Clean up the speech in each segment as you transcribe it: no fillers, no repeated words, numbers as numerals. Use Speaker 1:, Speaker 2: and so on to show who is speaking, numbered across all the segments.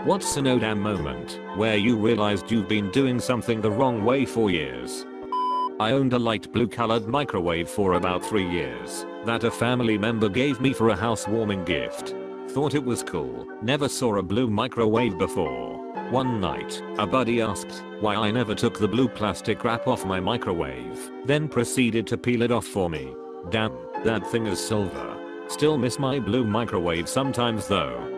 Speaker 1: What's an ODAM moment where you realized you've been doing something the wrong way for years? I owned a light blue colored microwave for about 3 years that a family member gave me for a housewarming gift. Thought it was cool, never saw a blue microwave before. One night, a buddy asked why I never took the blue plastic wrap off my microwave, then proceeded to peel it off for me. Damn, that thing is silver. Still miss my blue microwave sometimes though.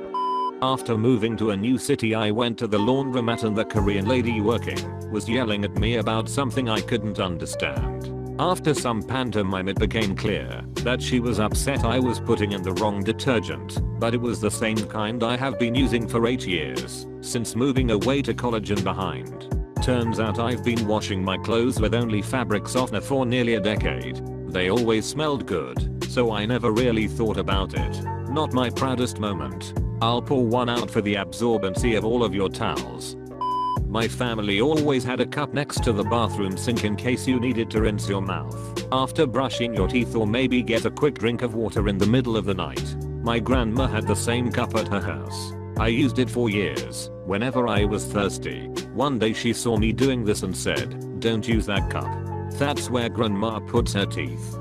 Speaker 1: After moving to a new city, I went to the laundromat and the Korean lady working was yelling at me about something I couldn't understand. After some pantomime it became clear that she was upset I was putting in the wrong detergent, but it was the same kind I have been using for 8 years since moving away to college and behind. Turns out I've been washing my clothes with only fabric softener for nearly a decade. They always smelled good, so I never really thought about it. Not my proudest moment. I'll pour one out for the absorbency of all of your towels. My family always had a cup next to the bathroom sink in case you needed to rinse your mouth after brushing your teeth or maybe get a quick drink of water in the middle of the night. My grandma had the same cup at her house. I used it for years whenever I was thirsty. One day she saw me doing this and said, "Don't use that cup. That's where grandma puts her teeth."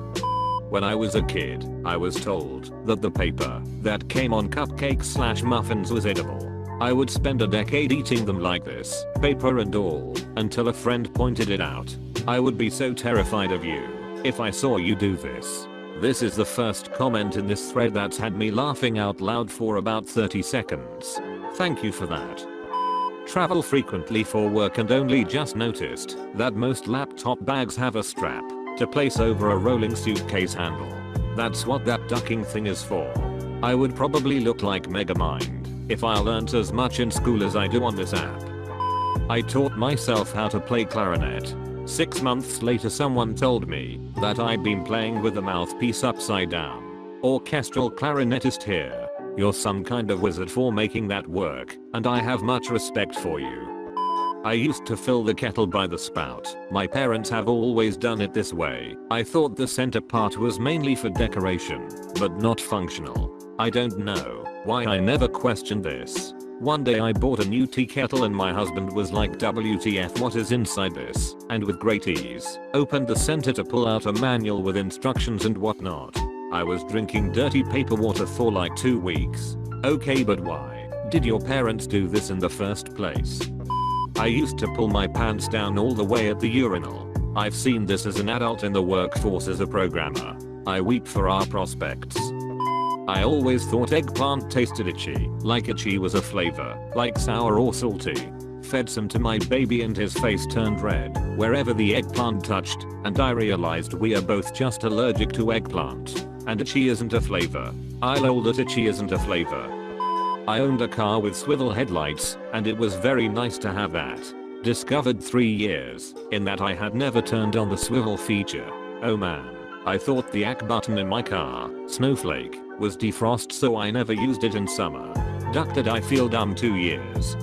Speaker 1: When I was a kid, I was told that the paper that came on cupcakes/muffins was edible. I would spend a decade eating them like this, paper and all, until a friend pointed it out. I would be so terrified of you if I saw you do this. This is the first comment in this thread that's had me laughing out loud for about 30 seconds. Thank you for that. Travel frequently for work and only just noticed that most laptop bags have a strap to place over a rolling suitcase handle. That's what that ducking thing is for. I would probably look like Megamind if I learnt as much in school as I do on this app. I taught myself how to play clarinet. 6 months later someone told me that I'd been playing with the mouthpiece upside down. Orchestral clarinetist here. You're some kind of wizard for making that work, and I have much respect for you. I used to fill the kettle by the spout. My parents have always done it this way. I thought the center part was mainly for decoration, but not functional. I don't know why I never questioned this. One day I bought a new tea kettle and my husband was like, "WTF, what is inside this?" and with great ease opened the center to pull out a manual with instructions and whatnot. I was drinking dirty paper water for like 2 weeks. Okay, but why did your parents do this in the first place? I used to pull my pants down all the way at the urinal. I've seen this as an adult in the workforce as a programmer. I weep for our prospects. I always thought eggplant tasted itchy, like itchy was a flavor, like sour or salty. Fed some to my baby and his face turned red wherever the eggplant touched, and I realized we are both just allergic to eggplant. And itchy isn't a flavor. I lol that itchy isn't a flavor. I owned a car with swivel headlights, and it was very nice to have that. Discovered 3 years in that I had never turned on the swivel feature. Oh man. I thought the ACK button in my car, Snowflake, was defrost, so I never used it in summer. Did I feel dumb 2 years.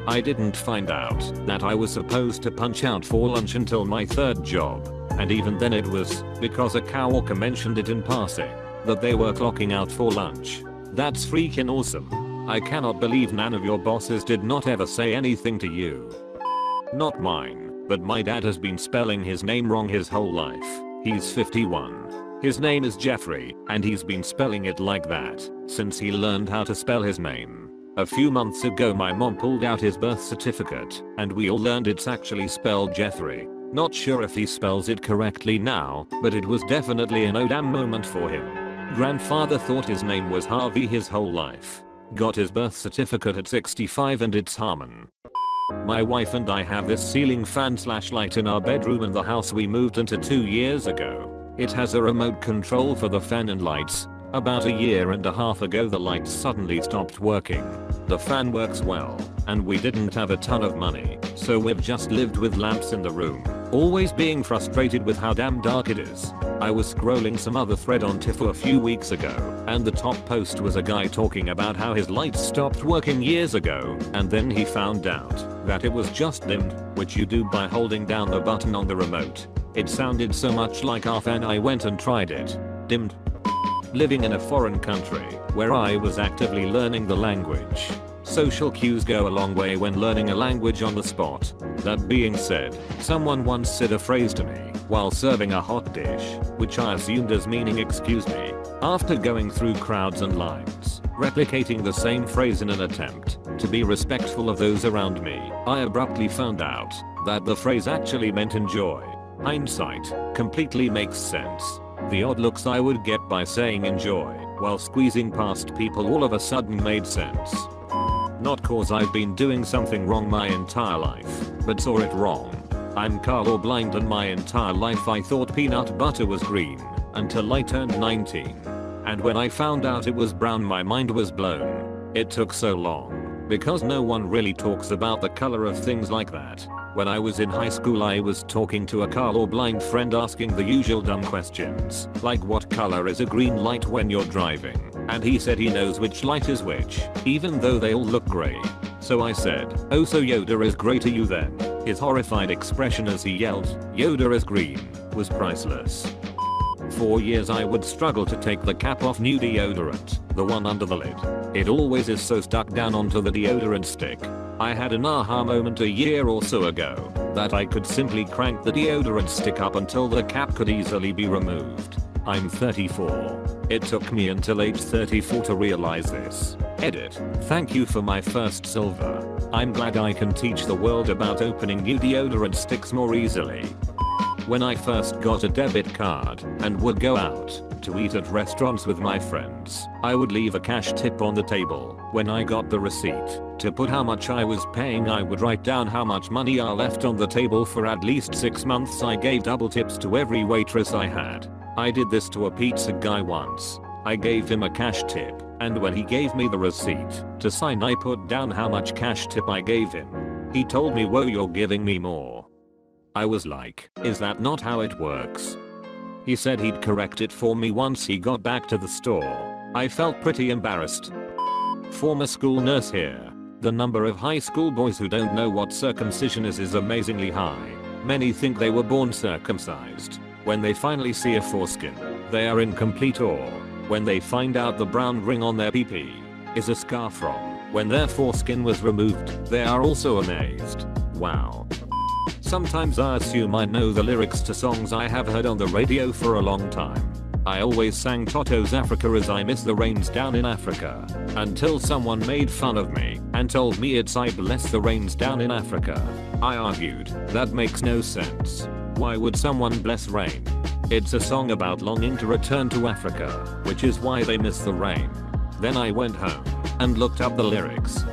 Speaker 1: I didn't find out that I was supposed to punch out for lunch until my 3rd job, and even then it was because a coworker mentioned it in passing that they were clocking out for lunch. That's freaking awesome. I cannot believe none of your bosses did not ever say anything to you. Not mine, but my dad has been spelling his name wrong his whole life. He's 51. His name is Jeffrey, and he's been spelling it like that since he learned how to spell his name. A few months ago my mom pulled out his birth certificate, and we all learned it's actually spelled Jeffrey. Not sure if he spells it correctly now, but it was definitely an oh damn moment for him. Grandfather thought his name was Harvey his whole life. Got his birth certificate at 65 and it's Harmon. My wife and I have this ceiling fan/light in our bedroom in the house we moved into 2 years ago. It has a remote control for the fan and lights. About a year and a half ago the lights suddenly stopped working. The fan works well, and we didn't have a ton of money, so we've just lived with lamps in the room, always being frustrated with how damn dark it is. I was scrolling some other thread on Tifu a few weeks ago, and the top post was a guy talking about how his lights stopped working years ago, and then he found out that it was just dimmed, which you do by holding down the button on the remote. It sounded so much like our fan I went and tried it. Dimmed. Living in a foreign country where I was actively learning the language. Social cues go a long way when learning a language on the spot. That being said, someone once said a phrase to me while serving a hot dish, which I assumed as meaning excuse me. After going through crowds and lines, replicating the same phrase in an attempt to be respectful of those around me, I abruptly found out that the phrase actually meant enjoy. Hindsight completely makes sense. The odd looks I would get by saying enjoy while squeezing past people all of a sudden made sense. Not cause I've been doing something wrong my entire life, but saw it wrong. I'm colorblind and my entire life I thought peanut butter was green until I turned 19. And when I found out it was brown my mind was blown. It took so long because no one really talks about the color of things like that. When I was in high school I was talking to a colorblind friend asking the usual dumb questions, like what color is a green light when you're driving, and he said he knows which light is which, even though they all look gray. So I said, oh so Yoda is gray to you then? His horrified expression as he yelled, Yoda is green, was priceless. For years I would struggle to take the cap off new deodorant, the one under the lid. It always is so stuck down onto the deodorant stick. I had an aha moment a year or so ago that I could simply crank the deodorant stick up until the cap could easily be removed. I'm 34. It took me until age 34 to realize this. Edit. Thank you for my first silver. I'm glad I can teach the world about opening new deodorant sticks more easily. When I first got a debit card and would go out to eat at restaurants with my friends, I would leave a cash tip on the table. When I got the receipt to put how much I was paying, I would write down how much money I left on the table. For at least 6 months I gave double tips to every waitress I had. I did this to a pizza guy once. I gave him a cash tip, and when he gave me the receipt to sign I put down how much cash tip I gave him. He told me, whoa, you're giving me more. I was like, is that not how it works? He said he'd correct it for me once he got back to the store. I felt pretty embarrassed. Former school nurse here. The number of high school boys who don't know what circumcision is amazingly high. Many think they were born circumcised. When they finally see a foreskin, they are in complete awe. When they find out the brown ring on their pee-pee is a scar from when their foreskin was removed, they are also amazed. Wow. Sometimes I assume I know the lyrics to songs I have heard on the radio for a long time. I always sang Toto's Africa as I miss the rains down in Africa, until someone made fun of me and told me it's I bless the rains down in Africa. I argued, that makes no sense. Why would someone bless rain? It's a song about longing to return to Africa, which is why they miss the rain. Then I went home and looked up the lyrics.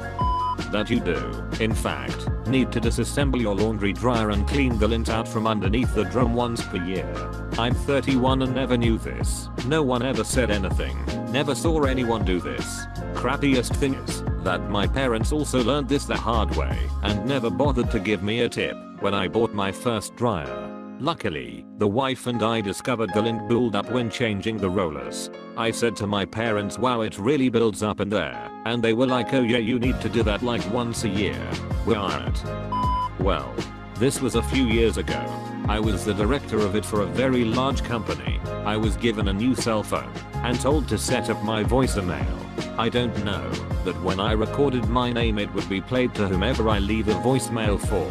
Speaker 1: That you do, in fact, need to disassemble your laundry dryer and clean the lint out from underneath the drum once per year. I'm 31 and never knew this. No one ever said anything. Never saw anyone do this. Crappiest thing is that my parents also learned this the hard way and never bothered to give me a tip when I bought my first dryer. Luckily, the wife and I discovered the lint buildup when changing the rollers. I said to my parents, wow, it really builds up in there, and they were like, oh yeah, you need to do that like once a year. We're at. Well, this was a few years ago. I was the director of it for a very large company. I was given a new cell phone and told to set up my voicemail. I don't know that when I recorded my name it would be played to whomever I leave a voicemail for.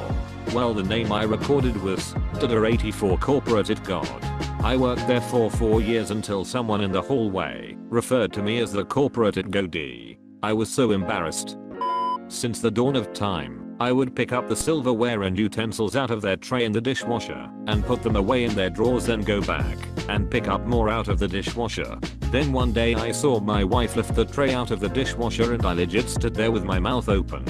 Speaker 1: Well, the name I recorded was Dada84 Corporate It God. I worked there for 4 years until someone in the hallway referred to me as the Corporate It Go D. I was so embarrassed. Since the dawn of time, I would pick up the silverware and utensils out of their tray in the dishwasher and put them away in their drawers, then go back and pick up more out of the dishwasher. Then one day I saw my wife lift the tray out of the dishwasher and I legit stood there with my mouth open.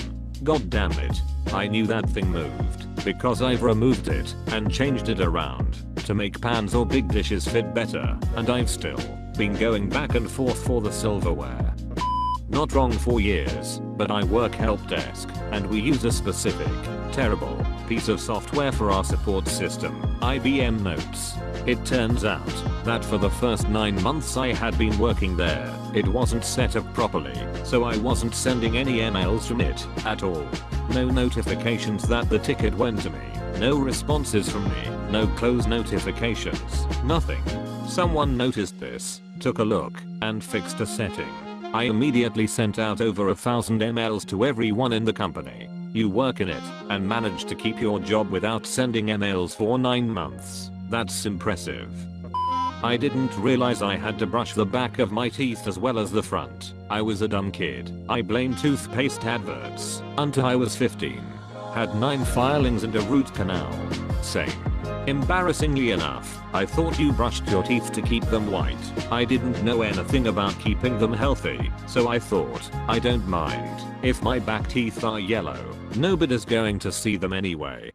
Speaker 1: God damn it. I knew that thing moved because I've removed it and changed it around to make pans or big dishes fit better, and I've still been going back and forth for the silverware. Not wrong for years, but I work help desk and we use a specific, terrible piece of software for our support system, IBM Notes. It turns out that for the first 9 months I had been working there, it wasn't set up properly, so I wasn't sending any emails from it at all. No notifications that the ticket went to me, no responses from me, no close notifications, nothing. Someone noticed this, took a look, and fixed a setting. I immediately sent out over 1,000 emails to everyone in the company. You work in it and managed to keep your job without sending emails for 9 months. That's impressive. I didn't realize I had to brush the back of my teeth as well as the front. I was a dumb kid. I blamed toothpaste adverts until I was 15. Had 9 filings and a root canal. Same. Embarrassingly enough, I thought you brushed your teeth to keep them white. I didn't know anything about keeping them healthy, so I thought, I don't mind. If my back teeth are yellow, nobody's going to see them anyway.